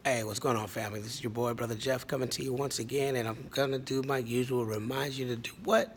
Hey, what's going on, family? This is your boy, Brother Jeff, coming to you once again, and I'm going to do my usual remind you to do what?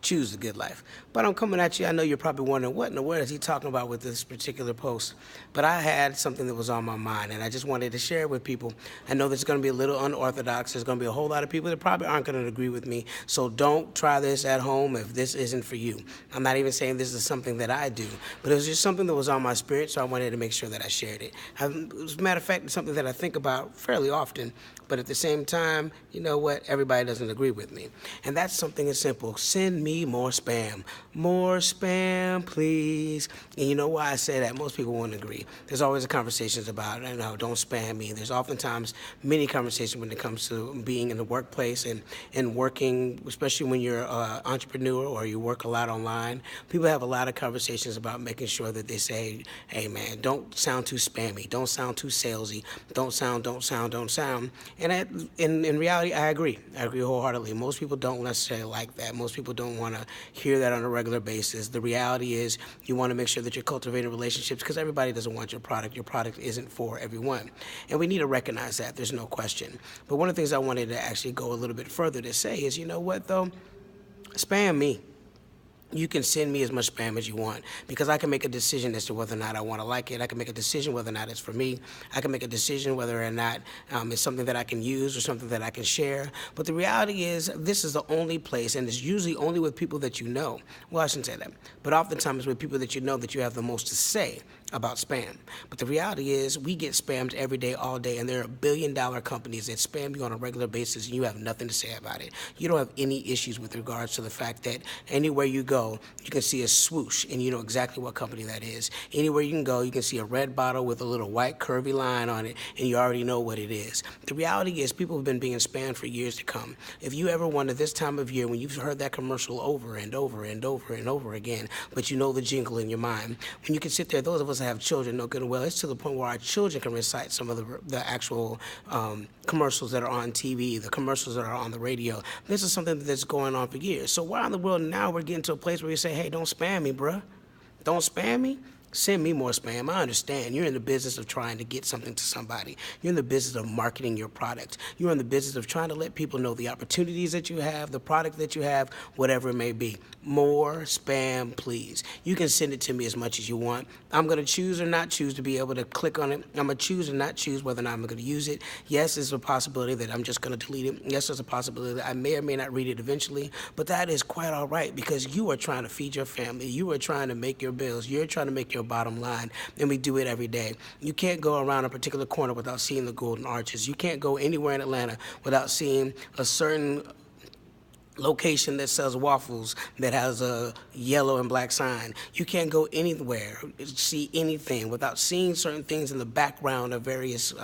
Choose the good life. But I'm coming at you. I know you're probably wondering, what in the world is he talking about with this particular post? But I had something that was on my mind, and I just wanted to share it with people. I know there's going to be a little unorthodox. There's going to be a whole lot of people that probably aren't going to agree with me. So don't try this at home if this isn't for you. I'm not even saying this is something that I do, but it was just something that was on my spirit, so I wanted to make sure that I shared it. As a matter of fact, it's something that I think about fairly often, but at the same time, you know what? Everybody doesn't agree with me. And that's something as simple. Send me more spam. More spam, please. And you know why I say that? Most people won't agree. There's always conversations about, don't spam me. There's oftentimes many conversations when it comes to being in the workplace and working, especially when you're an entrepreneur or you work a lot online. People have a lot of conversations about making sure that they say, hey man, don't sound too spammy. Don't sound too salesy. Don't sound. And in reality, I agree. I agree wholeheartedly. Most people don't necessarily like that. Most people don't want to hear that on a regular basis. The reality is you want to make sure that you're cultivating relationships because everybody doesn't want your product. Your product isn't for everyone. And we need to recognize that. There's no question. But one of the things I wanted to actually go a little bit further to say is, you know what, though? Spam me. You can send me as much spam as you want because I can make a decision as to whether or not I want to like it. I can make a decision whether or not it's for me. I can make a decision whether or not it's something that I can use or something that I can share. But the reality is this is the only place, and it's usually only with people that you know. Well, I shouldn't say that. But oftentimes with people that you know that you have the most to say about spam. But the reality is we get spammed every day, all day, and there are billion-dollar companies that spam you on a regular basis and you have nothing to say about it. You don't have any issues with regards to the fact that anywhere you go, you can see a swoosh and you know exactly what company that is. Anywhere you can go, you can see a red bottle with a little white curvy line on it and you already know what it is. The reality is people have been being spammed for years to come. If you ever wonder this time of year when you've heard that commercial over and over and over and over again, but you know the jingle in your mind, when you can sit there, those of us that have children know good and well, it's to the point where our children can recite some of the actual commercials that are on TV, the commercials that are on the radio. This is something that's going on for years. So why in the world now we're getting to a place where you say, hey, don't spam me, bruh. Don't spam me? Send me more spam. I understand. You're in the business of trying to get something to somebody. You're in the business of marketing your product. You're in the business of trying to let people know the opportunities that you have, the product that you have, whatever it may be. More spam, please. You can send it to me as much as you want. I'm going to choose or not choose to be able to click on it. I'm going to choose or not choose whether or not I'm going to use it. Yes, there's a possibility that I'm just going to delete it. Yes, there's a possibility that I may or may not read it eventually, but that is quite all right because you are trying to feed your family. You are trying to make your bills. You're trying to make your bottom line, and we do it every day. You can't go around a particular corner without seeing the Golden Arches. You can't go anywhere in Atlanta without seeing a certain location that sells waffles that has a yellow and black sign. You can't go anywhere, see anything without seeing certain things in the background of various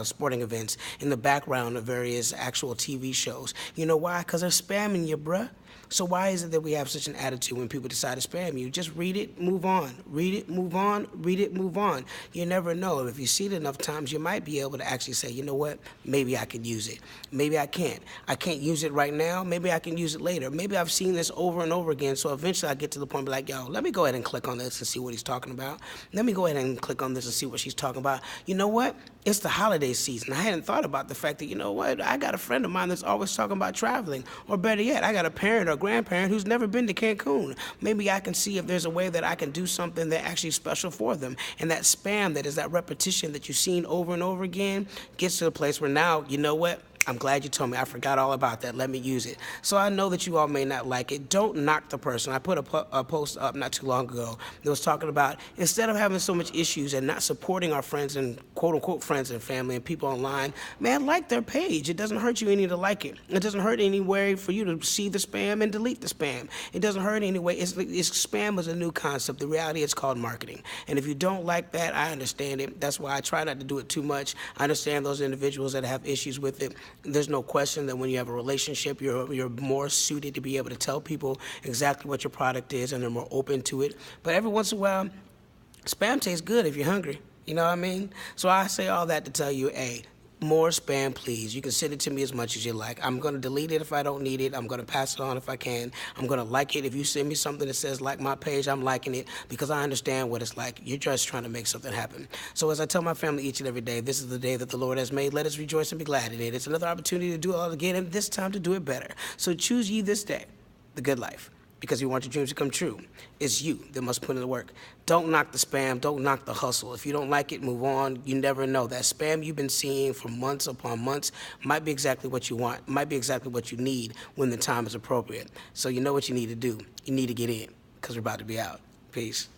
sporting events, in the background of various actual TV shows. You know why? Because they're spamming you, bruh. So why is it that we have such an attitude when people decide to spam you? Just read it, move on. Read it, move on. Read it, move on. You never know. If you see it enough times, you might be able to actually say, you know what? Maybe I could use it. Maybe I can't. I can't use it right now. Maybe I can use it later. Maybe I've seen this over and over again, so eventually I get to the point where like, yo, let me go ahead and click on this and see what he's talking about. Let me go ahead and click on this and see what she's talking about. You know what? It's the holiday season. I hadn't thought about the fact that, you know what? I got a friend of mine that's always talking about traveling. Or better yet, I got a parent or grandparent who's never been to Cancun. Maybe I can see if there's a way that I can do something that actually special for them. And that spam, that is that repetition that you've seen over and over again, gets to the place where now, you know what? I'm glad you told me. I forgot all about that. Let me use it. So I know that you all may not like it. Don't knock the person. I put a post up not too long ago that was talking about instead of having so much issues and not supporting our friends and quote-unquote friends and family and people online, man, like their page. It doesn't hurt you any to like it. It doesn't hurt any way for you to see the spam and delete the spam. It doesn't hurt anyway. It's spam is a new concept. The reality, it's called marketing. And if you don't like that, I understand it. That's why I try not to do it too much. I understand those individuals that have issues with it. There's no question that when you have a relationship, you're more suited to be able to tell people exactly what your product is, and they're more open to it. But every once in a while, spam tastes good if you're hungry. You know what I mean? So I say all that to tell you, hey, more spam, please. You can send it to me as much as you like. I'm going to delete it if I don't need it. I'm going to pass it on if I can. I'm going to like it. If you send me something that says like my page, I'm liking it because I understand what it's like. You're just trying to make something happen. So as I tell my family each and every day, this is the day that the Lord has made. Let us rejoice and be glad in it. It's another opportunity to do it all again, and this time to do it better. So choose ye this day the good life, because you want your dreams to come true. It's you that must put in the work. Don't knock the spam. Don't knock the hustle. If you don't like it, move on. You never know. That spam you've been seeing for months upon months might be exactly what you want, might be exactly what you need when the time is appropriate. So you know what you need to do. You need to get in, because we're about to be out. Peace.